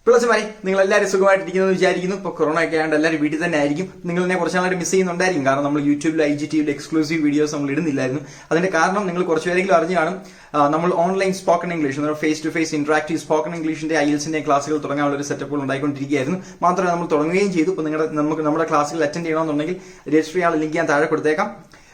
പ്ലസ്മാരെ നിങ്ങൾ എല്ലാവരും സുഖമായിട്ടിരിക്കുന്നു വിചാരിക്കുന്നു. ഇപ്പോൾ കൊറോണ ഒക്കെ ആയതുകൊണ്ട് എല്ലാവരും വീട്ടിൽ തന്നെ ആയിരിക്കും. നിങ്ങൾ എന്നെ കുറച്ച് നാളായിട്ട് മിസ് ചെയ്യുന്നുണ്ടായിരിക്കും. കാരണം നമ്മൾ യൂട്യൂബിൽ IGTV എക്സ്ക്ലൂസീവ് വീഡിയോസ് നമ്മൾ ഇടുന്നില്ലായിരുന്നു. അതിന്റെ കാരണം നിങ്ങൾ കുറച്ച് പേരെങ്കിലും അറിഞ്ഞു കാണും. നമ്മൾ online spoken English, face to face interactive spoken ഇംഗ്ലീഷിന്റെ IELTS ക്ലാസുകൾ തുടങ്ങാനുള്ള ഒരു സെറ്റപ്പുകൾ ഉണ്ടായിക്കൊണ്ടിരിക്കുകയായിരുന്നു. മാത്രമല്ല നമ്മൾ തുടങ്ങുകയും ചെയ്തു. ഇപ്പോൾ നമ്മുടെ ക്ലാസ്സുകൾ അറ്റൻഡ് ചെയ്യണമെന്നുണ്ടെങ്കിൽ രജിസ്റ്റർ ചെയ്യാനുള്ള ലിങ്ക് ഞാൻ താഴെ കൊടുത്തേക്കാം.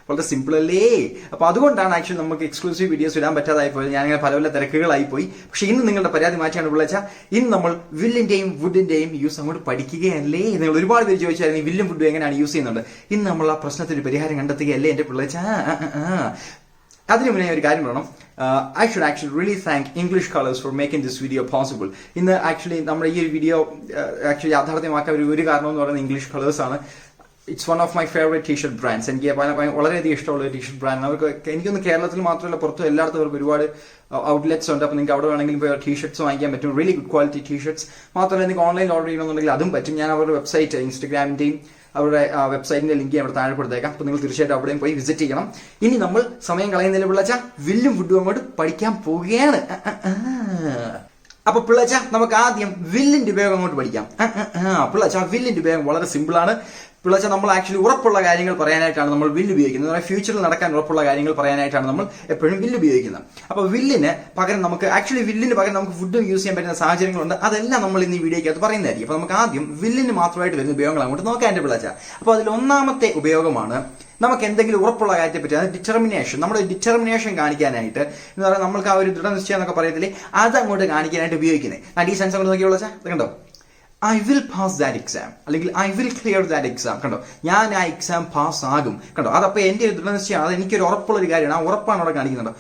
വളരെ സിമ്പിൾ അല്ലേ? അപ്പൊ അതുകൊണ്ടാണ് ആക്ച്വലി നമുക്ക് എക്സ്ക്ലൂസീവ് വീഡിയോസ് ഇടാൻ പറ്റാതായി പോയത്. ഞാനിങ്ങനെ പല തിരക്കുകളായി പോയി. പക്ഷെ ഇന്ന് നിങ്ങളുടെ പരാതി മാറ്റിയാണ് വിളിച്ചാൽ ഇന്ന് നമ്മൾ വില്ലിന്റെയും വുഡിന്റെയും യൂസ് അങ്ങോട്ട് പഠിക്കുകയല്ലേ. നിങ്ങൾ ഒരുപാട് പേര് ചോദിച്ചായിരുന്നു വില്ലും വുഡും എങ്ങനെയാണ് യൂസ് ചെയ്യുന്നുണ്ട്. ഇന്ന് നമ്മൾ ആ പ്രശ്നത്തിന് പരിഹാരം കണ്ടെത്തുകയല്ലേ എന്റെ പിള്ളേച്ച. അതിനു മുന്നേ ഒരു കാര്യം പറയണം. I should actually really thank English Colors for making this video possible. ഇന്ന് ആക്ച്വലി നമ്മുടെ ഈ ഒരു വീഡിയോ ആക്ച്വലി യാഥാർത്ഥ്യമാക്കാൻ ഒരു കാരണം എന്ന് പറയുന്നത് ഇംഗ്ലീഷ് കളേഴ്സ് ആണ്. It's one of my favourite t shirt brands. എനിക്ക് വളരെയധികം ഇഷ്ടമുള്ള ഒരു ടീഷർട്ട് ബ്രാൻഡ്. അവർക്ക് എനിക്കൊന്ന് കേരളത്തിൽ മാത്രമല്ല പുറത്തും എല്ലായിടത്തും അവർക്ക് ഒരുപാട് ഔട്ട്ലെറ്റ്സ് ഉണ്ട്. അപ്പോൾ നിങ്ങൾക്ക് അവിടെ വേണമെങ്കിലും പോയി ടീഷർട്ട്സ് വാങ്ങിക്കാൻ പറ്റും. Really good quality t shirts. മാത്രമല്ല നിങ്ങൾക്ക് ഓൺലൈൻ ഓർഡർ ചെയ്യണമെന്നുണ്ടെങ്കിൽ അതും പറ്റും. ഞാൻ അവരുടെ വെബ്സൈറ്റ് ഇൻസ്റ്റഗ്രാമിന്റെയും അവരുടെ വെബ്സൈറ്റിന്റെ ലിങ്ക് അവിടെ താഴെ കൊടുത്തേക്കാം. അപ്പോൾ നിങ്ങൾ തീർച്ചയായിട്ടും അവിടെയും പോയി വിസിറ്റ് ചെയ്യണം. ഇനി നമ്മൾ സമയം കളയുന്നതിൽ പിള്ളച്ച വില്ലും വുഡും അങ്ങോട്ട് പഠിക്കാൻ പോവുകയാണ്. അപ്പൊ പിള്ളച്ച നമുക്ക് ആദ്യം വില്ലിന്റെ ഉപയോഗം അങ്ങോട്ട് പഠിക്കാം. പിള്ളച്ച വില്ലിന്റെ ഉപയോഗം വളരെ സിമ്പിൾ ആണ്. പിള്ളച്ച നമ്മൾ ആക്ച്വലി ഉറപ്പുള്ള കാര്യങ്ങൾ പറയാനായിട്ടാണ് നമ്മൾ വില്ല് ഉപയോഗിക്കുന്നത്. ഫ്യൂച്ചറിൽ നടക്കാൻ ഉറപ്പുള്ള കാര്യങ്ങൾ പറയാനായിട്ടാണ് നമ്മൾ എപ്പോഴും വില്ല് ഉപയോഗിക്കുന്നത്. അപ്പൊ വില്ലിന് പകരം നമുക്ക് ഫുഡ് യൂസ് ചെയ്യാൻ പറ്റുന്ന സാഹചര്യങ്ങളുണ്ട്. അതെല്ലാം നമ്മൾ ഇന്ന് ഈ വീഡിയോയ്ക്കകത്ത് പറയുന്നതായിരിക്കും. അപ്പൊ നമുക്ക് ആദ്യം വില്ലിന് മാത്രമായിട്ട് വരുന്ന ഉപയോഗങ്ങൾ അങ്ങോട്ട് നോക്കാൻ എന്റെ പിള്ളച്ച. അപ്പൊ അതിൽ ഒന്നാമത്തെ ഉപയോഗമാണ് നമുക്ക് എന്തെങ്കിലും ഉറപ്പുള്ള കാര്യത്തെ പറ്റി, അത് ഡിറ്റർമിനേഷൻ. നമ്മുടെ ഡിറ്റർമിനേഷൻ കാണിക്കാനായിട്ട് എന്ന് പറഞ്ഞാൽ നമ്മൾക്ക് ആ ഒരു ദൃഢനിശ്ചയം എന്നൊക്കെ പറയത്തില്ലേ, അത് അങ്ങോട്ട് കാണിക്കാനായിട്ട് ഉപയോഗിക്കുന്നത്. ഞാൻ ഈ സെൻസ് അങ്ങോട്ട് നോക്കിയുള്ള കണ്ടോ, I will pass that exam, അല്ലെങ്കിൽ I will clear that exam. കണ്ടോ, ഞാൻ ആ എക്സാം പാസ് ആകും. കണ്ടോ, അതപ്പോൾ എന്റെ ഒരു ദൃഢനിശ്ചയം, അത് എനിക്കൊരു ഉറപ്പുള്ള ഒരു കാര്യമാണ്. ആ ഉറപ്പാണ് അവിടെ കാണിക്കുന്നുണ്ടോ.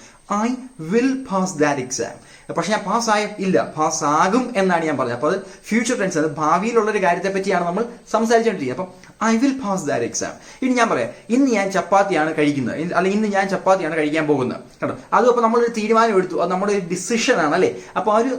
I will pass that exam. പക്ഷെ ഞാൻ പാസ്സായ ഇല്ല, പാസ്സാകും എന്നാണ് ഞാൻ പറഞ്ഞത്. അപ്പൊ അത് ഫ്യൂച്ചർ ടെൻസ്, അത് ഭാവിയിലുള്ള ഒരു കാര്യത്തെ പറ്റിയാണ് നമ്മൾ സംസാരിച്ചുകൊണ്ടിരിക്കുന്നത്. അപ്പം I will pass that exam. ഇനി ഞാൻ പറയാം, ഇന്ന് ഞാൻ ചപ്പാത്തിയാണ് കഴിക്കുന്നത്, അല്ലെങ്കിൽ ഇന്ന് ഞാൻ ചപ്പാത്തിയാണ് കഴിക്കാൻ പോകുന്നത്. കേട്ടോ, അതും അപ്പൊ നമ്മളൊരു തീരുമാനം എടുത്തു, അത് നമ്മുടെ ഒരു ഡിസിഷൻ ആണ് അല്ലേ. അപ്പൊ ആ ഒരു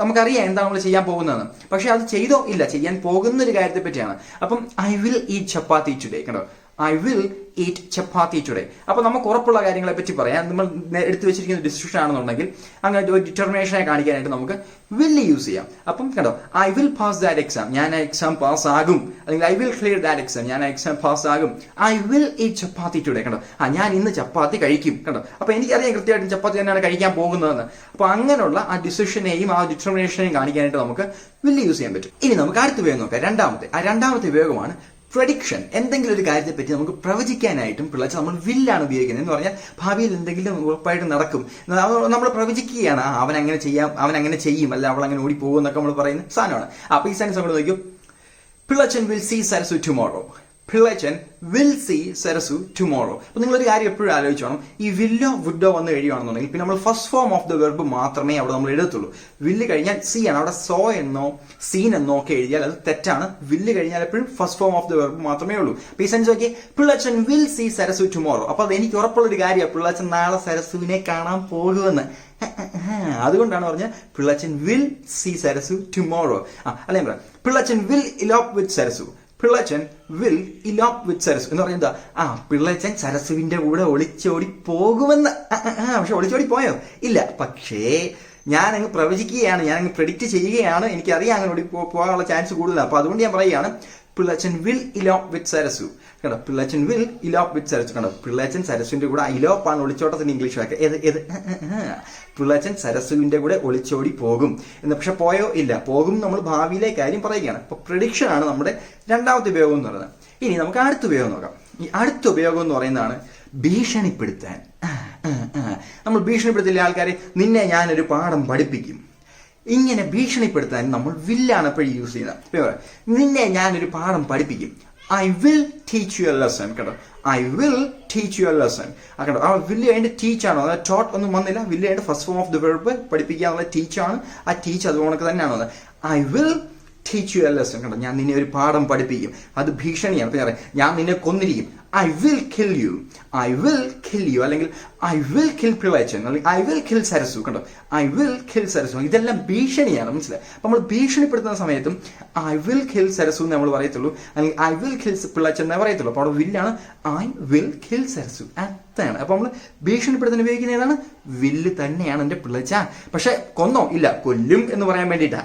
നമുക്കറിയാം എന്താണ് നമ്മൾ ചെയ്യാൻ പോകുന്നതെന്ന്. പക്ഷെ അത് ചെയ്തോ ഇല്ല, ചെയ്യാൻ പോകുന്ന ഒരു കാര്യത്തെ പറ്റിയാണ്. അപ്പം I will eat chapati today. കണ്ടോ, I will eat chapati today. അപ്പൊ നമുക്ക് ഉറപ്പുള്ള കാര്യങ്ങളെ പറ്റി പറയാം. നമ്മൾ എടുത്തു വെച്ചിരിക്കുന്ന ഡിസിഷൻ ആണെന്നുണ്ടെങ്കിൽ അങ്ങനെ ഒരു ഡിറ്റർമിനേഷനെ കാണിക്കാനായിട്ട് നമുക്ക് വില്ല് യൂസ് ചെയ്യാം. അപ്പം കണ്ടോ, I will pass that exam, ഞാൻ ആ എക്സാം പാസ് ആകും. അല്ലെങ്കിൽ I will clear that exam, ഞാൻ ആ എക്സാം പാസ് ആകും. I will eat chapati today. കണ്ടോ, ഞാൻ ഇന്ന് ചപ്പാത്തി കഴിക്കും. കണ്ടോ, അപ്പൊ എനിക്കറിയാം കൃത്യമായിട്ടും ചപ്പാത്തി തന്നെയാണ് കഴിക്കാൻ പോകുന്നതെന്ന്. അപ്പൊ അങ്ങനെയുള്ള ആ ഡിസിഷനെയും ആ ഡിറ്റർമിനേഷനെയും കാണിക്കാനായിട്ട് നമുക്ക് വില്ല് യൂസ് ചെയ്യാൻ പറ്റും. ഇനി നമുക്ക് അടുത്ത ഉപയോഗം നോക്കാം. രണ്ടാമത്തെ ഉപയോഗമാണ് പ്രഡിക്ഷൻ. എന്തെങ്കിലും ഒരു കാര്യത്തെ പറ്റി നമുക്ക് പ്രവചിക്കാനായിട്ടും പിള്ളേർ നമ്മൾ വില്ലാണ് ഉപയോഗിക്കുന്നത്. എന്ന് പറഞ്ഞാൽ ഭാവിയിൽ എന്തെങ്കിലും ഉറപ്പായിട്ട് നടക്കും, നമ്മൾ പ്രവചിക്കുകയാണ്. അവൻ അങ്ങനെ ചെയ്യും, അല്ല അവൾ അങ്ങനെ ഓടിപ്പോകും എന്നൊക്കെ നമ്മൾ പറയുന്ന സാധനമാണ്. അപ്പൊ ഈ സെൻസ് നമ്മൾ നോക്കും, Pillachan will see Sarasu tomorrow. Pillachan will see Sarasu tomorrow. അപ്പൊ നിങ്ങളൊരു കാര്യം എപ്പോഴും ആലോചിച്ചോണം, ഈ വില്ലോ വുഡോ വന്ന് കഴിയുകയാണെന്നുണ്ടെങ്കിൽ പിന്നെ നമ്മൾ first form of the verb മാത്രമേ അവിടെ നമ്മൾ എഴുതത്തുള്ളൂ. വില്ല് കഴിഞ്ഞാൽ സി ആണ്. അവിടെ സോ എന്നോ സീൻ എന്നോ ഒക്കെ എഴുതിയാൽ അത് തെറ്റാണ്. വില്ല് കഴിഞ്ഞാൽ എപ്പോഴും first form of the verb മാത്രമേ ഉള്ളൂ. അപ്പൊ ഈ സെൻസ് നോക്കിയേ, പിള്ളച്ചൻ വിൽ സീ സരസു ടുമോറോ. അപ്പൊ അത് എനിക്ക് ഉറപ്പുള്ള ഒരു കാര്യമാണ്, പിള്ളച്ചൻ നാളെ സരസുവിനെ കാണാൻ പോകുമെന്ന്. അതുകൊണ്ടാണ് പറഞ്ഞത് പിള്ളച്ചൻ വിൽ സീ സരസു ടുമോറോ. അല്ലേ പറയാം, പിള്ളച്ചൻ വിൽ ഇലോപ്പ് വിത്ത് സരസു. പിള്ളച്ചൻ വിൽ ഇലോപ്പ് വിത്ത് സരസു എന്ന് പറയുന്നത് പിള്ളച്ചൻ സരസുവിന്റെ കൂടെ ഒളിച്ചോടി പോകുമെന്ന്. പക്ഷെ ഒളിച്ചോടി പോയോ? ഇല്ല. പക്ഷേ ഞാനങ്ങ് പ്രവചിക്കുകയാണ്, ഞാനങ്ങ് പ്രെഡിക്റ്റ് ചെയ്യുകയാണ്. എനിക്കറിയാം അങ്ങനെ പോകാനുള്ള ചാൻസ് കൂടുതലാണ്. അപ്പൊ അതുകൊണ്ട് ഞാൻ പറയുകയാണ്, പിള്ളച്ചൻ വിൽ ഇലോപ്പ് വിത്ത് സരസു. കണ്ടോ, പിള്ളച്ചൻ വിൽ ഇലോപ്പ് വിത്ത് സരസു. കണ്ടോ, പിള്ളച്ചൻ സരസുവിന്റെ കൂടെ ഇലോപ്പാണ് ഒളിച്ചോട്ടത്തിന്റെ ഇംഗ്ലീഷ് വാക്ക്. പിള്ളച്ചൻ സരസുവിന്റെ കൂടെ ഒളിച്ചോടി പോകും എന്ന്. പക്ഷെ പോയോ? ഇല്ല. പോകും നമ്മൾ ഭാവിയിലെ കാര്യം പറയുകയാണ്. അപ്പൊ പ്രഡിക്ഷൻ ആണ് നമ്മുടെ രണ്ടാമത്തെ ഉപയോഗം എന്ന് പറയുന്നത്. ഇനി നമുക്ക് അടുത്ത ഉപയോഗം നോക്കാം. ഈ അടുത്ത ഉപയോഗം എന്ന് പറയുന്നതാണ് ഭീഷണിപ്പെടുത്താൻ. നമ്മൾ ഭീഷണിപ്പെടുത്തില്ല ആൾക്കാരെ, നിന്നെ ഞാനൊരു പാഠം പഠിപ്പിക്കും. ഇങ്ങനെ ഭീഷണിപ്പെടുത്താൻ നമ്മൾ വില്ലാണ് എപ്പോഴും യൂസ് ചെയ്യുന്നത്. നിന്നെ ഞാനൊരു പാഠം പഠിപ്പിക്കും. I will teach you a lesson. കേട്ടോ, I will teach you a lesson. കേട്ടോ, ആ വില്ല് അതിന്റെ ടീച്ചാണോ, അതായത് ടോട്ട് ഒന്നും വന്നില്ല. വില്ല് അതിന്റെ first form of the verb പഠിപ്പിക്കുക എന്നുള്ള ടീച്ചാണ്. ആ ടീച്ച് അതുകൊണ്ട് തന്നെയാണോ. I will teach you a lesson. കണ്ടോ, ഞാൻ നിന്നെ ഒരു പാഠം പഠിപ്പിക്കും. അത് ഭീഷണിയാണ്. പറയാം, ഞാൻ നിന്നെ കൊന്നിരിക്കും. I will kill you, I will kill you, അല്ലെങ്കിൽ ഐ വിൽ കിൽ പിള്ളച്ചൻ, അല്ലെങ്കിൽ ഐ വിൽ കിൽ സരസു. കണ്ടോ, ഐ വിൽ കിൽ സരസു. ഇതെല്ലാം ഭീഷണിയാണ്, മനസ്സിലായി. അപ്പൊ നമ്മൾ ഭീഷണിപ്പെടുത്തുന്ന സമയത്തും ഐ വിൽ കിൽ സരസു എന്ന് നമ്മൾ പറയത്തുള്ളൂ, അല്ലെങ്കിൽ ഐ വിൽ കിൽ പിള്ളച്ചൻ എന്നേ പറയത്തുള്ളൂ. അപ്പൊ അവിടെ വില്ലാണ് ഐ വിൽ കിൽ സരസു. അതാണ്. അപ്പൊ നമ്മൾ ഭീഷണിപ്പെടുത്താൻ ഉപയോഗിക്കുന്ന ഏതാണ്? വില്ല് തന്നെയാണ് എന്റെ പിള്ളച്ച. പക്ഷെ കൊന്നോ? ഇല്ല, കൊല്ലും എന്ന് പറയാൻ വേണ്ടിയിട്ടാ.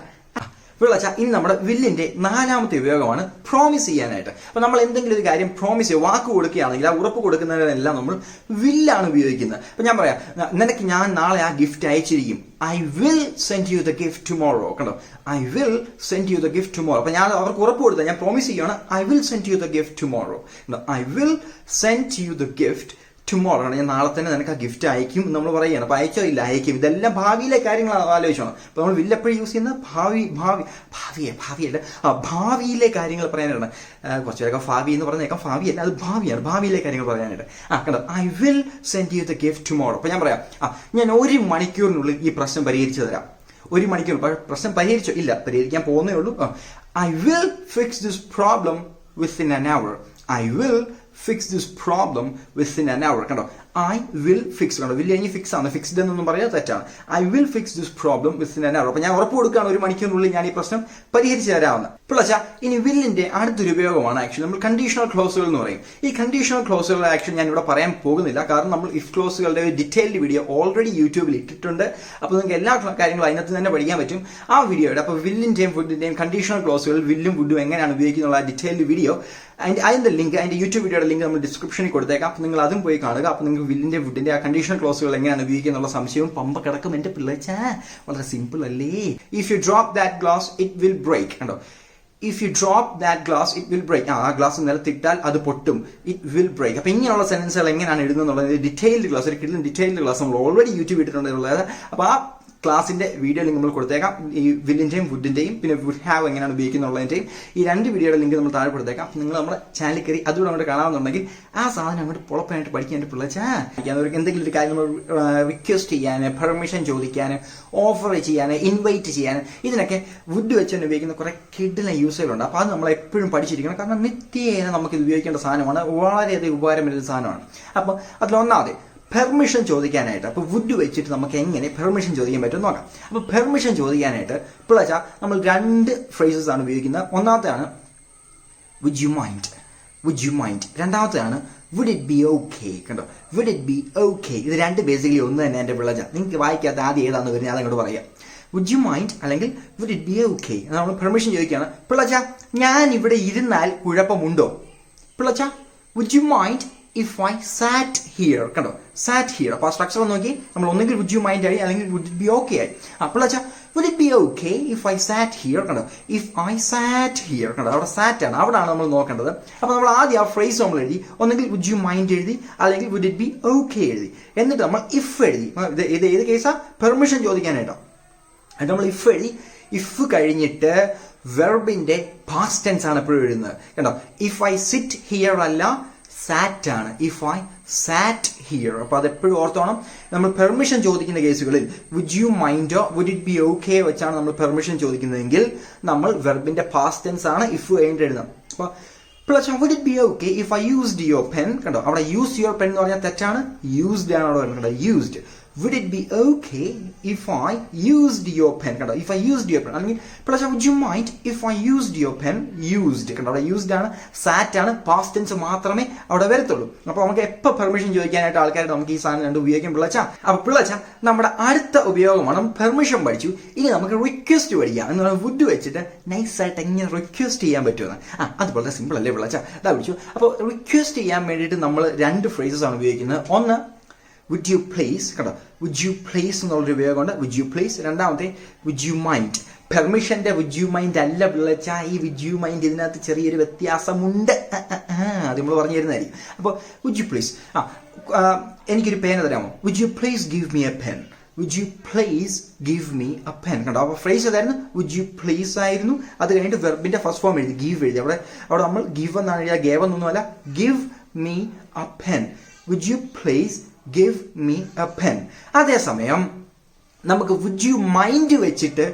വിളച്ച ഇനി നമ്മുടെ വില്ലിന്റെ 4ാമത്തെ ഉപയോഗമാണ് പ്രോമിസ് ചെയ്യാനായിട്ട്. അപ്പൊ നമ്മൾ എന്തെങ്കിലും ഒരു കാര്യം പ്രോമിസ് ചെയ്യുക, വാക്ക് കൊടുക്കുകയാണെങ്കിൽ ആ ഉറപ്പ് കൊടുക്കുന്നതിനെല്ലാം നമ്മൾ വില്ലാണ് ഉപയോഗിക്കുന്നത്. അപ്പൊ ഞാൻ പറയാം, നിനക്ക് ഞാൻ നാളെ ആ ഗിഫ്റ്റ് അയച്ചിരിക്കും, I will send you the gift tomorrow. കണ്ടോ, I will send you the gift tomorrow. അപ്പൊ ഞാൻ അവർക്ക് ഉറപ്പ് കൊടുത്താൽ ഞാൻ പ്രോമിസ് ചെയ്യുകയാണ്, I will send you the gift tomorrow. I will send you the gift tomorrow ആണ്, ഞാൻ നാളെ തന്നെ നിനക്ക് ആ ഗിഫ്റ്റ് അയക്കും നമ്മൾ പറയുകയാണ്. അപ്പൊ അയച്ചോ ഇല്ല, അയക്കും. ഇതെല്ലാം ഭാവിയിലെ കാര്യങ്ങൾ ആലോചിച്ചോണം. അപ്പൊ നമ്മൾ വില്ല് എപ്പോഴും യൂസ് ചെയ്യുന്നത് ഭാവിയല്ല, ഭാവിയിലെ കാര്യങ്ങൾ പറയാനാണ്. കുറച്ച് പേരൊക്കെ ഭാവി എന്ന് പറഞ്ഞേക്കാം, ഭാവിയല്ല, അത് ഭാവിയാണ്, ഭാവിയിലെ കാര്യങ്ങൾ പറയാനായിട്ട്. കണ്ടോ, I will send you the gift tomorrow. അപ്പൊ ഞാൻ പറയാം, ഞാൻ 1 മണിക്കൂറിനുള്ളിൽ ഈ പ്രശ്നം പരിഹരിച്ചു തരാം. 1 മണിക്കൂർ പ്രശ്നം പരിഹരിച്ചോ ഇല്ല, പരിഹരിക്കാൻ പോകുന്നേ ഉള്ളൂ. I will fix this problem within an hour. I will fix this problem within an hour. കണ്ടോ, I will fix. കണ്ടോ, വില്ല് കഴിഞ്ഞ് ഫിക്സ് ആണ്, ഫിക്സ്ഡ് എന്നൊന്നും പറയാൻ തെറ്റാണ്. I will fix this problem within an hour. അപ്പൊ ഞാൻ ഉറപ്പ് കൊടുക്കുകയാണ് 1 മണിക്കൂറിനുള്ളിൽ ഞാൻ ഈ പ്രശ്നം പരിഹരിച്ചു തരാമെന്ന്. പിള്ളച്ച ഇനി വില്ലിന്റെ അടുത്തൊരു ഉപയോഗമാണ് ആക്ച്വലി നമ്മൾ കണ്ടീഷണൽ ക്ലോസുകൾ എന്ന് പറയും. ഈ കണ്ടീഷണൽ ക്ലോസുകൾ ആക്ച്വലി ഞാൻ ഇവിടെ പറയാൻ പോകുന്നില്ല, കാരണം നമ്മൾ ഇഫ് ക്ലോസുകളുടെ ഒരു ഡീറ്റെയിൽഡ് വീഡിയോ ഓൾറെഡി യൂട്യൂബിൽ ഇട്ടിട്ടുണ്ട്. അപ്പോൾ നിങ്ങൾക്ക് എല്ലാ കാര്യങ്ങളും അതിനകത്ത് തന്നെ പഠിക്കാൻ പറ്റും ആ വീഡിയോയുടെ. അപ്പോൾ വില്ലിന്റെയും വുഡിന്റെയും കണ്ടീഷണൽ ക്ലോസുകൾ, വില്ലും വുഡും എങ്ങനെയാണ് ഉപയോഗിക്കുന്ന ഡീറ്റെയിൽഡ് വീഡിയോ, അതിന്റെ ലിങ്ക്, അതിന്റെ യൂട്യൂബ് വീഡിയോയുടെ ലിങ്ക് നമ്മൾ ഡിസ്ക്രിപ്ഷനിൽ കൊടുത്തേക്കാം. അപ്പോൾ നിങ്ങൾ അതും പോയി കാണുക. അപ്പോൾ നിങ്ങൾക്ക് വില്ലിന്റെ വുഡിന്റെ ആ കണ്ടീഷണൽ ക്ലോസുകൾ എങ്ങനെയാണ് ഉപയോഗിക്കുക എന്നുള്ള സംശയവും പമ്പ കിടക്കും. എന്റെ പിള്ളേച്ച വളരെ സിമ്പിൾ അല്ലേ. If you drop that glass it will break. കണ്ടോ, if you drop that glass it will break. ആ ഗ്ലാസ് നിലത്തിട്ടാൽ അത് പൊട്ടും, ഇറ്റ് വിൽ ബ്രേക്ക്. അപ്പൊ ഇങ്ങനെയുള്ള സെന്റൻസുകൾ എങ്ങനെയാണ് എഴുതുന്നത് ഡീറ്റെയിൽഡ് ക്ലാസ്, ഒരു കിട്ടുന്ന ഡീറ്റെയിൽഡ് ക്ലാസ് നമ്മൾ ഓൾറെഡി യൂട്യൂബ് ഇട്ടിട്ടുള്ളത്. അപ്പൊ ആ ക്ലാസിന്റെ വീഡിയോ ലിങ്ക് നമ്മൾ കൊടുത്തേക്കാം. ഈ വില്ലിന്റെയും വുഡിന്റെയും പിന്നെ വുഡ് ഹാവ് എങ്ങനെയാണ് ഉപയോഗിക്കുന്നുള്ളതിന്റെയും ഈ 2 വീഡിയോയുടെ ലിങ്ക് നമ്മൾ താഴെ കൊടുത്തേക്കാം. നിങ്ങൾ നമ്മുടെ ചാനൽ കയറി അതുകൂടെ അങ്ങോട്ട് കാണാമെന്നുണ്ടെങ്കിൽ ആ സാധനം അങ്ങോട്ട് പൊളപ്പായിട്ട് പഠിക്കാൻ പിള്ളേച്ചാ. എന്തെങ്കിലും ഒരു കാര്യം നമ്മൾ റിക്വസ്റ്റ് ചെയ്യാൻ, പെർമിഷൻ ചോദിക്കാൻ, ഓഫർ ചെയ്യാൻ, ഇൻവൈറ്റ് ചെയ്യാൻ, ഇതിനൊക്കെ വുഡ് വെച്ച് തന്നെ ഉപയോഗിക്കുന്ന കുറെ കിഡിലെ യൂസുകളുണ്ട്. അപ്പോൾ അത് നമ്മൾ എപ്പോഴും പഠിച്ചിരിക്കണം, കാരണം നിത്യേന നമുക്ക് ഇത് ഉപയോഗിക്കേണ്ട സാധനമാണ്, വളരെയധികം ഉപകാരം വരുന്ന സാധനമാണ്. അപ്പോൾ അതിലൊന്നാമത് പെർമിഷൻ ചോദിക്കാനായിട്ട്. അപ്പോൾ വുഡ് വെച്ചിട്ട് നമുക്ക് എങ്ങനെ പെർമിഷൻ ചോദിക്കാൻ പറ്റും നോക്കാം. അപ്പോൾ പെർമിഷൻ ചോദിക്കാനായിട്ട് പിള്ളേച്ച നമ്മൾ 2 ഫ്രേസസ് ആണ് ഉപയോഗിക്കുന്നത്. ഒന്നാമത്തെയാണ് would you mind, would you mind. രണ്ടാമത്തെയാണ് വുഡ് ഇറ്റ് ബി ഓക്കെ. കണ്ടോ, വുഡ് ഇറ്റ് ബി ഓക്കെ. ഇത് 2 ബേസിക്കലി ഒന്ന് തന്നെ എൻ്റെ പിള്ളേച്ച. നിങ്ങൾക്ക് വായിക്കാത്ത ആദ്യം ഏതാണെന്ന് വരുന്നത് അതങ്ങോട്ട് പറയാം. വുഡ് യു മൈൻഡ് അല്ലെങ്കിൽ വുഡ് ഇറ്റ് ബി ഓക്കെ. നമ്മൾ പെർമിഷൻ ചോദിക്കുകയാണ്. പിള്ളേച്ച ഞാൻ ഇവിടെ ഇരുന്നാൽ കുഴപ്പമുണ്ടോ? പിള്ളേച്ച would you mind if I sat here. കണ്ടോ, സാറ്റ് ഹിയർ. അപ്പോൾ ആ സ്ട്രക്ചർ നോക്കി, നമ്മൾ ഒന്നെങ്കിൽ വുഡ് യു മൈൻഡ് ആയി അല്ലെങ്കിൽ വുഡ് ഇറ്റ് ബി ഓക്കെ ആയി. അപ്പോൾ would it be okay if I sat here. കണ്ടോ, ഇഫ് ഐ സാറ്റ് ഹിയർ. കണ്ടോ, അവിടെ സാറ്റ് ആണ്, അവിടെയാണ് നമ്മൾ നോക്കേണ്ടത്. അപ്പോൾ നമ്മൾ ആദ്യം ആ ഫ്രേസ് നമ്മൾ എഴുതി, ഒന്നെങ്കിൽ വുഡ് യു മൈൻഡ് എഴുതി അല്ലെങ്കിൽ വുഡ് ഇറ്റ് ബി ഓക്കെ എഴുതി. എന്നിട്ട് നമ്മൾ ഇഫ് എഴുതി. ഇത് ഏത് കേസാ? പെർമിഷൻ ചോദിക്കാനായിട്ടോ. എന്നിട്ട് നമ്മൾ ഇഫ് എഴുതി. ഇഫ് കഴിഞ്ഞിട്ട് വെർബിന്റെ പാസ്റ്റ് ടെൻസ് ആണ് എപ്പോഴും എഴുതുന്നത്. കണ്ടോ, ഇഫ് ഐ സിറ്റ് ഹിയർ അല്ല, സാറ്റ് ആണ്. If I sat here. അപ്പൊ അതെപ്പോഴും ഓർത്തോണം. നമ്മൾ പെർമിഷൻ ചോദിക്കുന്ന കേസുകളിൽ വുഡ് യു മൈൻഡോ വുഡ് ഇറ്റ് ബി ഓക്കെ വെച്ചാണ് നമ്മൾ പെർമിഷൻ ചോദിക്കുന്നതെങ്കിൽ നമ്മൾ വെർബിന്റെ പാസ്റ്റ് ടെൻസ് ആണ് ഇഫ് കഴിഞ്ഞിട്ട് എഴുതാം. അപ്പൊ plus would it be okay if I used your pen. കണ്ടോ, അവിടെ യൂസ് യുവർ പെൻ എന്ന് പറഞ്ഞാൽ തെറ്റാണ്, യൂസ്ഡ് ആണ് അവിടെ വരുന്നത്. Used. Would it be okay if I used your pen? കണ്ടോ, if I used your pen. അല്ലെങ്കിൽ plus would you mind if I used your pen? Used. കണ്ടോ, അവിടെ യൂസ്ഡ് ആണ്, സാറ്റ് ആണ്, പാസ്റ്റ് ടെൻസ് മാത്രമേ അവിടെ വരത്തുള്ളൂ. അപ്പോൾ നമുക്ക് എപ്പോൾ പെർമിഷൻ ചോദിക്കാനായിട്ട് ആൾക്കാർ നമുക്ക് ഈ സാധനം 2 ഉപയോഗിക്കും പിള്ളച്ച. അപ്പോൾ പിള്ളച്ച നമ്മുടെ അടുത്ത ഉപയോഗമാണ്. പെർമിഷൻ പഠിച്ചു, ഇനി നമുക്ക് റിക്വസ്റ്റ് പഠിക്കാം. എന്ന് പറഞ്ഞാൽ വുഡ് വെച്ചിട്ട് നൈസായിട്ട് എങ്ങനെ റിക്വസ്റ്റ് ചെയ്യാൻ പറ്റുമെന്ന്. അതുപോലെ സിമ്പിൾ അല്ലേ പിള്ളച്ച? അതാ പഠിച്ചു. അപ്പോൾ റിക്വസ്റ്റ് ചെയ്യാൻ വേണ്ടിയിട്ട് നമ്മൾ 2 ഫ്രേസസ് ആണ് ഉപയോഗിക്കുന്നത്. ഒന്ന് വുഡ് യു പ്ലീസ്. കണ്ടോ, വുഡ് യു പ്ലീസ് എന്നുള്ളൊരു ഉപയോഗമുണ്ട്, വുഡ് യു പ്ലീസ്. രണ്ടാമത്തെ വുഡ് യു മൈൻഡ്. പെർമിഷന്റെ വുഡ് യു മൈൻഡ് അല്ല പിള്ളച്ച. ഈ വുഡ് യു മൈൻഡ് ഇതിനകത്ത് ചെറിയൊരു വ്യത്യാസമുണ്ട്, അത് നമ്മൾ പറഞ്ഞു തരുന്നതായിരിക്കും. അപ്പോൾ വുഡ് യു പ്ലീസ്, എനിക്കൊരു പേന തരാമോ? Would you please give me a pen. Would you please give me a pen. കണ്ടോ, അപ്പോൾ ഫ്രേസ് ഏതായിരുന്നു? വുഡ് യു പ്ലീസ് ആയിരുന്നു. അത് കഴിഞ്ഞിട്ട് വെർബിന്റെ ഫസ്റ്റ് ഫോം എഴുതി, ഗീവ് എഴുതി. അവിടെ നമ്മൾ ഗിവ് എന്നാണ് എഴുതിയ, ഗേവ് എന്നൊന്നുമല്ല. Give me a pen. Would you please give me a pen. അതേസമയം നമുക്ക് വുഡ് യു മൈൻഡ് വെച്ചിട്ട്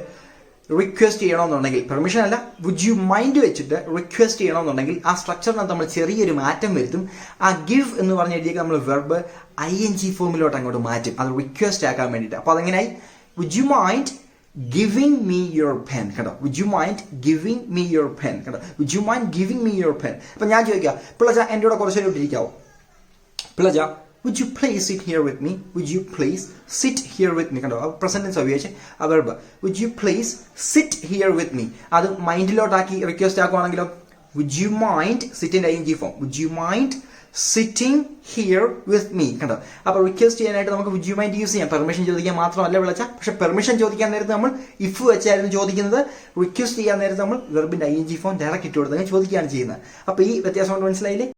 റിക്വസ്റ്റ് ചെയ്യണമെന്നുണ്ടെങ്കിൽ, പെർമിഷൻ അല്ല, വുഡ് യു മൈൻഡ് വെച്ചിട്ട് റിക്വസ്റ്റ് ചെയ്യണമെന്നുണ്ടെങ്കിൽ ആ സ്ട്രക്ചറിനകത്ത് നമ്മൾ ചെറിയൊരു മാറ്റം വരുത്തും. ആ ഗിവ് എന്ന് പറഞ്ഞ എഴുതിയൊക്കെ നമ്മൾ വെർബ് ING ഫോമിലോട്ട് അങ്ങോട്ട് മാറ്റും, അത് റിക്വസ്റ്റ് ആക്കാൻ വേണ്ടിയിട്ട്. അപ്പോൾ അതെങ്ങനെയായി? Would you mind giving me your pen. കണ്ടോ, would you mind giving me your pen. കണ്ടോ, would you mind giving me your pen. അപ്പൊ ഞാൻ ചോദിക്കാം, പിള്ളച്ച എൻ്റെ കൂടെ കുറച്ച് നേരം ഇരിക്കാവോ? പിള്ളച്ച would you please sit here with me? Would you please sit here with me? കണ്ടോ പ്രസന്റ് ടെൻസ് ഉപയോഗിച്ച് ആ verb would you please sit here with me. അത് മൈൻഡിലോട്ടാക്കി request ആക്കുവാണെങ്കിലോ would you mind sit in ing form. would you mind sitting here with me. കണ്ടോ അപ്പൊ request ചെയ്യാനായിട്ട് നമുക്ക് would you mind use ചെയ്യാം. Permission ചോദിക്കാൻ മാത്രമല്ല വിളിച്ച, പക്ഷെ പെർമിഷൻ ചോദിക്കാൻ നേരത്ത് നമ്മൾ ഇഫ് വെച്ചായിരുന്നു ചോദിക്കുന്നത്. റിക്വസ്റ്റ് ചെയ്യാൻ നേരത്ത് നമ്മൾ വെർബിന്റെ ing ഫോം ഡയറക്റ്റ് ഇട്ട് കൊടുത്ത് ചോദിക്കുകയാണ് ചെയ്യുന്നത്. അപ്പൊ ഈ വ്യത്യാസം കൊണ്ട് മനസ്സിലായില്ലേ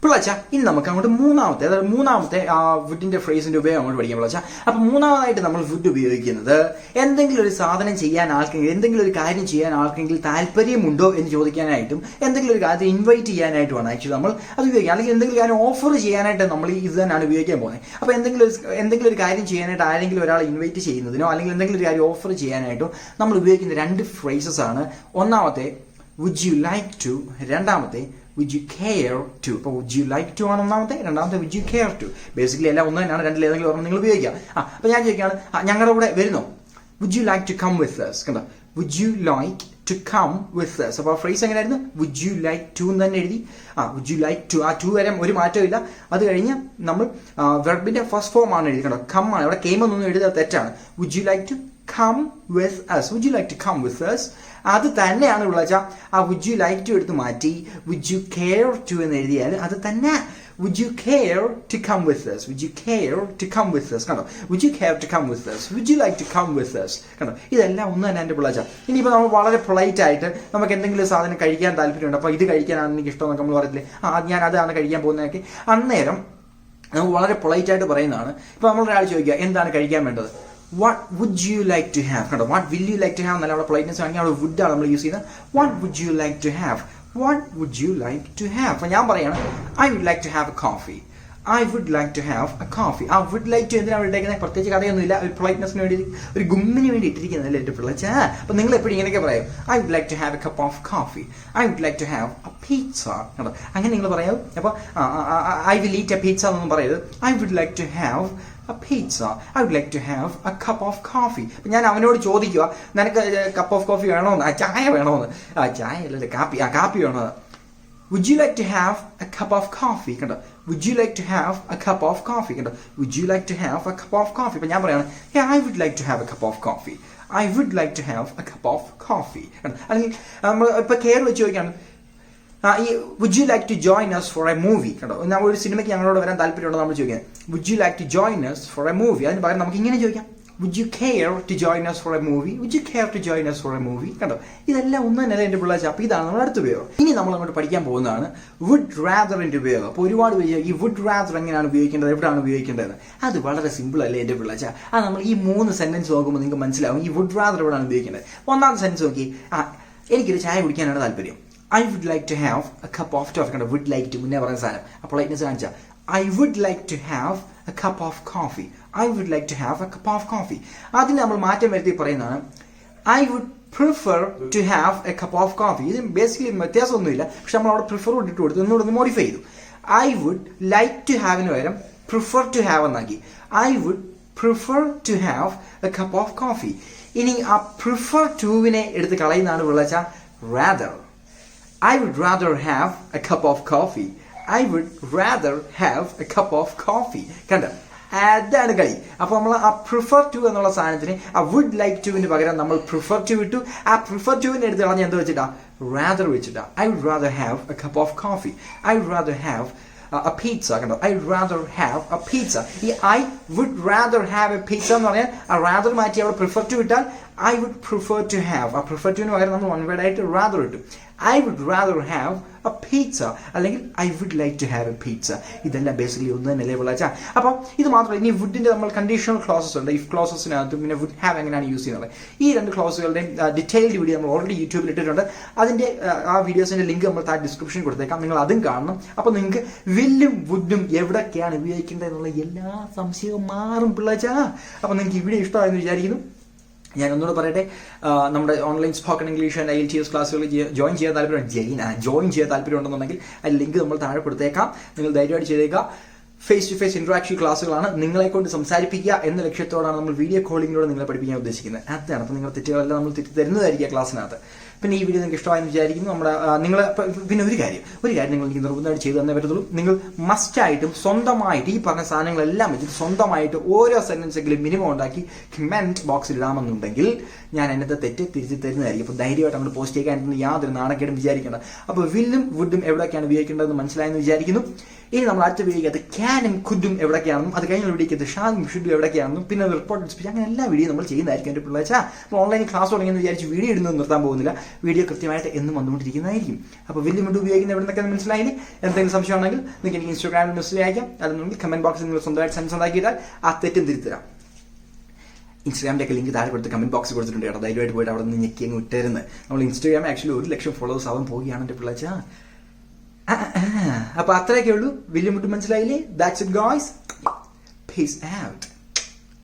പിള്ളച്ച? ഇനി നമുക്ക് അങ്ങോട്ട് മൂന്നാമത്തെ വുഡിന്റെ ഫ്രേസിന്റെ ഉപയോഗം അങ്ങോട്ട് പഠിക്കാൻ പിള്ളച്ച. അപ്പൊ മൂന്നാമതായിട്ട് നമ്മൾ വുഡ് ഉപയോഗിക്കുന്നത് എന്തെങ്കിലും ഒരു സാധനം ചെയ്യാൻ ആർക്കെങ്കിലും, എന്തെങ്കിലും ഒരു കാര്യം ചെയ്യാൻ ആർക്കെങ്കിലും താല്പര്യമുണ്ടോ എന്ന് ചോദിക്കാനായിട്ടും എന്തെങ്കിലും ഒരു കാര്യം ഇൻവൈറ്റ് ചെയ്യാനായിട്ടുമാണ് ആക്ച്വലി നമ്മൾ അത് ഉപയോഗിക്കുക. അല്ലെങ്കിൽ എന്തെങ്കിലും കാര്യം ഓഫർ ചെയ്യാനായിട്ട് നമ്മൾ ഇത് തന്നെയാണ് ഉപയോഗിക്കാൻ പോകുന്നത്. അപ്പൊ എന്തെങ്കിലും ഒരു കാര്യം ചെയ്യാനായിട്ട് ആരെങ്കിലും ഒരാളെ ഇൻവൈറ്റ് ചെയ്യുന്നതിനോ അല്ലെങ്കിൽ എന്തെങ്കിലും ഒരു കാര്യം ഓഫർ ചെയ്യാനായിട്ടോ നമ്മൾ ഉപയോഗിക്കുന്ന രണ്ട് ഫ്രേസസ് ആണ്. ഒന്നാമത്തെ would you like to, രണ്ടാമത്തെ would you care to. അപ്പോൾ would you like to ആണ് ഒന്നാമത്തെ, രണ്ടാമത്തെ would you care to. Basically എല്ലാം ഒന്ന് തന്നെയാണ്, രണ്ടിൽ ഏതെങ്കിലും ഒരെണ്ണം നിങ്ങൾ ഉപയോഗിക്കുക. അപ്പോൾ ഞാൻ ചോദിക്കുകയാണ് ഞങ്ങളുടെ കൂടെ വരുന്നോ? would you like to come with us. കണ്ടോ would you like to come with us. അപ്പോൾ ആ ഫ്രേസ് എങ്ങനെയായിരുന്നു? would you like to എന്ന് തന്നെ എഴുതി. would you like to, ആ ടു വരെ ഒരു മാറ്റവും ഇല്ല. അത് കഴിഞ്ഞ് നമ്മൾ വെർബിന്റെ ഫസ്റ്റ് ഫോം ആണ് എഴുതി. കണ്ടോ കം ആണ്, അവിടെ കേം എന്നൊന്നും എഴുതാൻ തെറ്റാണ്. would you like to come with us. would you like to come with us. അത് തന്നെയാണ് വിളിച്ചാൽ ആ would you like to എടുത്ത് മാറ്റി would you care to എന്ന് എഴുതിയാൽ അത് തന്നെ would you care to come with us. would you care to come with us. കണ്ടോ would you care to come with us. would you like to come with us. കണ്ടോ ഇതെല്ലാം ഒന്ന് തന്നെ എൻ്റെ പിള്ളേച്ച. ഇനിയിപ്പോൾ നമ്മൾ വളരെ പൊളൈറ്റ് ആയിട്ട് നമുക്ക് എന്തെങ്കിലും സാധനം കഴിക്കാൻ താല്പര്യമുണ്ട്, അപ്പോൾ ഇത് കഴിക്കാനാണ് എനിക്ക് ഇഷ്ടം എന്നൊക്കെ നമ്മൾ പറയത്തില്ലേ, ഞാൻ അതാണ് കഴിക്കാൻ പോകുന്നതൊക്കെ, അന്നേരം നമുക്ക് വളരെ പൊളൈറ്റ് ആയിട്ട് പറയുന്നതാണ്. ഇപ്പോൾ നമ്മൾ ഒരാൾ ചോദിക്കുക എന്താണ് കഴിക്കാൻ വേണ്ടത്, what would you like to have. കണ്ടോ what will you like to have എന്നല്ല അവിടെ പൊളൈറ്റ്നെസ് ആണെങ്കിൽ അവിടെ would ആണ് നമ്മൾ യൂസ് ചെയ്യുന്നത്. what would you like to have. what would you like to have. അപ്പോൾ ഞാൻ പറയാണ് I would like to have a coffee. I would like to have a coffee. ആ would like to എന്തിനാണ് ഇട്ടേക്കുന്നത്? പ്രത്യേകിച്ച് കഥയൊന്നുമില്ല, ഒരു പൊളൈറ്റ്നെസ്സിന് വേണ്ടി, ഒരു ഗുമ്മിന് വേണ്ടി ഇട്ടിരിക്കുന്നതല്ലേ എൻ്റെ പിള്ളേച്ച. അപ്പോൾ നിങ്ങൾ എപ്പോഴും ഇങ്ങനെയൊക്കെ പറയും I would like to have a cup of coffee. I would like to have a pizza. കണ്ടോ അങ്ങനെ നിങ്ങൾ പറയാം. അപ്പോൾ I will eat a pizza എന്നൊന്നും പറയരുത്. I would like to have a pizza. I would like to have a cup of coffee. അപ്പം ഞാൻ അവനോട് ചോദിക്കുക നിനക്ക് കപ്പ് ഓഫ് കോഫി വേണോന്ന്, ചായ വേണോന്ന്. ചായ അല്ലല്ലേ കാപ്പി വേണോ. would you like to have a cup of coffee. കണ്ടോ would you like to have a cup of coffee. കണ്ടോ would you like to have a cup of coffee. അപ്പം ഞാൻ പറയാണ് yeah I would like to have a cup of coffee. I would like to have a cup of coffee. അല്ലെങ്കിൽ നമ്മൾ ഇപ്പം care വെച്ച് ചോദിക്കുകയാണ് ഈ would you like to join us for a movie. കണ്ടോ നമ്മൾ ഒരു സിനിമയ്ക്ക് ഞങ്ങളോട് വരാൻ താല്പര്യമുണ്ടോ നമ്മൾ ചോദിക്കുന്നത് would you like to join us for a movie. അതിന് പകരം നമുക്ക് ഇങ്ങനെ ചോദിക്കാം would you care to join us for a movie. would you care to join us for a movie. കണ്ടോ ഇതെല്ലാം ഒന്ന് തന്നെ എൻ്റെ പിള്ളേർ. അപ്പോൾ ഇതാണ് നമ്മൾ അടുത്ത ഉപയോഗം. ഇനി നമ്മൾ അങ്ങോട്ട് പഠിക്കാൻ പോകുന്നതാണ് would rather ന്റെ ഉപയോഗം. അപ്പോൾ ഒരുപാട് ഈ would rather എങ്ങനെയാണ് ഉപയോഗിക്കേണ്ടത്, എവിടെയാണ് ഉപയോഗിക്കേണ്ടത്, അത് വളരെ സിമ്പിൾ അല്ലേ എൻ്റെ പിള്ളേർ. അത് നമ്മൾ ഈ 3 സെന്റൻസ് നോക്കുമ്പോൾ നിങ്ങൾക്ക് മനസ്സിലാവും ഈ would rather എവിടെയാണ് ഉപയോഗിക്കേണ്ടത്. ഒന്നാമത്തെ സെന്റൻസ് നോക്കി എനിക്കൊരു ചായ കുടിക്കാനാണ് താല്പര്യം. I would like to have a cup of coffee. കണ്ടോ would like to മുന്നേ പറയുന്ന സാധനം അപ്പോൾ ലൈറ്റ്നസ് കാണിച്ചാൽ I would like to have a cup of coffee. I would like to have a cup of coffee. അതിന് നമ്മൾ മാറ്റം വരുത്തി പറയുന്നതാണ് I would prefer to have a cup of coffee. ഇത് ബേസിക്കലി വ്യത്യാസമൊന്നുമില്ല, പക്ഷെ നമ്മൾ അവിടെ പ്രിഫർ ഇട്ട് കൊടുത്തു, ഒന്നുകൂടെ മോഡിഫൈ ചെയ്തു. I would like to haveന് പകരം prefer to have എന്നാക്കി. I would prefer to have a cup of coffee. ഇനി ആ prefer toവിനെ എടുത്ത് കളയുന്നതാണ് വിളിച്ച rather. I would rather have a cup of coffee. I would rather have a cup of coffee. കണ്ടോ അതാണ് കളി. അപ്പോൾ നമ്മൾ ആ പ്രിഫർ ടു എന്നുള്ള സാധനത്തിന് ആ വുഡ് ലൈക്ക് ടുവിന് പകരം നമ്മൾ പ്രിഫർ ടു ഇട്ടു. ആ പ്രിഫർ ടുവിനെ എടുത്ത് കളഞ്ഞ് എന്ത് വെച്ചിട്ടാ rather വെച്ചിട്ടാ I would rather have a cup of coffee. I would rather have a pizza. കണ്ടോ I would rather have a pizza. ഈ I would rather have a pizza എന്ന് പറഞ്ഞാൽ ആ rather മാറ്റി അവിടെ പ്രിഫർ ടു ഇട്ടാൽ I would prefer to have. ആ prefer ടുവിന് പകരം നമ്മൾ വൺ വേർഡ് ആയിട്ട് rather ഇട്ടു. I would rather have a pizza അല്ലെങ്കിൽ I would like to have a pizza. ഇതെല്ലാം ബേസിക്കലി ഒന്ന് തന്നെ വിളിച്ചാൽ. അപ്പോൾ ഇത് മാത്രമല്ല, ഇനി വുഡിന്റെ നമ്മൾ കണ്ടീഷണൽ ക്ലോസസ് ഉണ്ട്. ഇഫ് ക്ലോസസിനകത്ത് പിന്നെ വുഡ് ഹാവ് എങ്ങനെയാണ് യൂസ് ചെയ്യുന്നത്, ഈ രണ്ട് ക്ലോസുകളുടെയും ഡീറ്റെയിൽഡ് വീഡിയോ നമ്മൾ ഓൾറെഡി യൂട്യൂബിൽ ഇട്ടിട്ടുണ്ട്. അതിന്റെ ആ വീഡിയോസിന്റെ ലിങ്ക് നമ്മൾ താഴെ ഡിസ്ക്രിപ്ഷനിൽ കൊടുത്തേക്കാം, നിങ്ങൾ അതും കാണണം. അപ്പോൾ നിങ്ങൾക്ക് വില്ലും വുഡും എവിടെയൊക്കെയാണ് ഉപയോഗിക്കേണ്ടത് എന്നുള്ള എല്ലാ സംശയവും മാറും പിള്ളേച്ചാ. അപ്പോൾ നിങ്ങൾക്ക് ഈ വീഡിയോ ഇഷ്ടമായെന്ന് വിചാരിക്കുന്നു. ഞാൻ ഒന്നുകൂടെ പറയട്ടെ, നമ്മുടെ online spoken English and IELTS ക്ലാസ്സുകൾ ജോയിൻ ചെയ്യാൻ താല്പര്യമുണ്ടെന്നുണ്ടെങ്കിൽ അതിൽ ലിങ്ക് നമ്മൾ താഴെ കൊടുത്തേക്കാം. നിങ്ങൾ ധൈര്യമായിട്ട് ചെയ്തേക്കാം. ഫേസ് ടു ഫേസ് ഇന്ററാക്ഷൻ ക്ലാസ്സുകളാണ്. നിങ്ങളെ കൊണ്ട് സംസാരിപ്പിക്കുക എന്ന ലക്ഷ്യത്തോടാണ് നമ്മൾ വീഡിയോ കോളിങ്ങിലൂടെ നിങ്ങളെ പഠിപ്പിക്കാൻ ഉദ്ദേശിക്കുന്നത്. അതാണ്. അപ്പോൾ നിങ്ങളുടെ തെറ്റുകളെല്ലാം നമ്മൾ തിരുത്തി തരുന്നതായിരിക്കും ക്ലാസ്സിനകത്ത്. പിന്നെ ഈ വീഡിയോ നിങ്ങൾക്ക് ഇഷ്ടമായെന്ന് വിചാരിക്കുന്നു. നമ്മുടെ നിങ്ങൾ പിന്നെ ഒരു കാര്യം നിങ്ങൾ എനിക്ക് നിർബന്ധമായിട്ട് ചെയ്തു തന്നേ പറ്റത്തുള്ളൂ. നിങ്ങൾ മസ്റ്റായിട്ടും സ്വന്തമായിട്ട് ഈ പറഞ്ഞ സാധനങ്ങളെല്ലാം വെച്ചിട്ട് സ്വന്തമായിട്ട് ഓരോ സെന്റൻസെങ്കിലും മിനിമം ഉണ്ടാക്കി കമന്റ് ബോക്സിൽ ഇടാമെന്നുണ്ടെങ്കിൽ ഞാൻ എന്നത്തെ തെറ്റ് തിരിച്ചു തരുന്നതായിരിക്കും. അപ്പോൾ ധൈര്യമായിട്ട് നമ്മൾ പോസ്റ്റ് ചെയ്യാൻ യാതൊരു നാണക്കേടും വിചാരിക്കേണ്ട. അപ്പോൾ വില്ലും വുഡും എവിടെയൊക്കെയാണ് ഉപയോഗിക്കേണ്ടതെന്ന് മനസ്സിലായെന്ന് വിചാരിക്കുന്നു. ഇനി നമ്മൾ അടുത്ത വീഡിയോക്കകത്ത് ക്യാനും കുഡും എവിടെയൊക്കെയാണെന്നും അത് കഴിഞ്ഞ വീഡിയോക്കകത്ത് ഷാനും ഷുഡും എവിടെയൊക്കെയാണെന്നും പിന്നെ റിപ്പോർട്ട് സ്പീച്ച് അങ്ങനെ എല്ലാ വീഡിയോ നമ്മൾ ചെയ്യുന്നതായിരിക്കും. എൻ്റെ പിള്ളേച്ച നമ്മൾ ഓൺലൈൻ ക്ലാസ് തുടങ്ങിയെന്ന് വിചാരിച്ച് വീഡിയോ ഇടുന്നത് നിർത്താൻ പോകുന്നില്ല. വീഡിയോ കൃത്യമായിട്ട് എന്നും വന്നുകൊണ്ടിരിക്കുന്നതായിരിക്കും. അപ്പോൾ വില്ലും വുഡും ഉപയോഗിക്കുന്ന എവിടെയൊക്കെ മനസ്സിലായില്ലേ? എന്തെങ്കിലും സംശയമാണെങ്കിൽ നിങ്ങൾക്ക് എനിക്ക് ഇൻസ്റ്റാഗ്രാമിൽ മെസ്സേജ് അയക്കാം. അല്ലെന്നുണ്ടെങ്കിൽ കമന്റ് ബോക്സിൽ നിങ്ങൾ സ്വന്തമായിട്ട് സെൻസ് ഉണ്ടാക്കിയിട്ടാൽ ആ തെറ്റും തിരുത്തരാം. ഇൻസ്റ്റാഗ്രാമിൻ്റെ ഒക്കെ ലിങ്ക് താഴെ കൊടുത്ത് കമന്റ് ബോക്സിൽ കൊടുത്തിട്ടുണ്ട് കേട്ടോ. ധൈര്യമായിട്ട് പോയിട്ട് അവിടെ നിന്ന് ഞെക്കി അങ്ങ് വിട്ടേരുന്നത്. നമ്മൾ ഇൻസ്റ്റാഗ്രാം ആക്ച്വലി 1,00,000 ഫോളോവേഴ്സ് ആവാൻ പോവുകയാണ് എൻ്റെ പിള്ളേച്ച. അപ്പൊ അത്രയൊക്കെ ഉള്ളൂ. വില്യം മുട്ട് മനസ്സിലായില്ലേ? That's it guys. Peace out.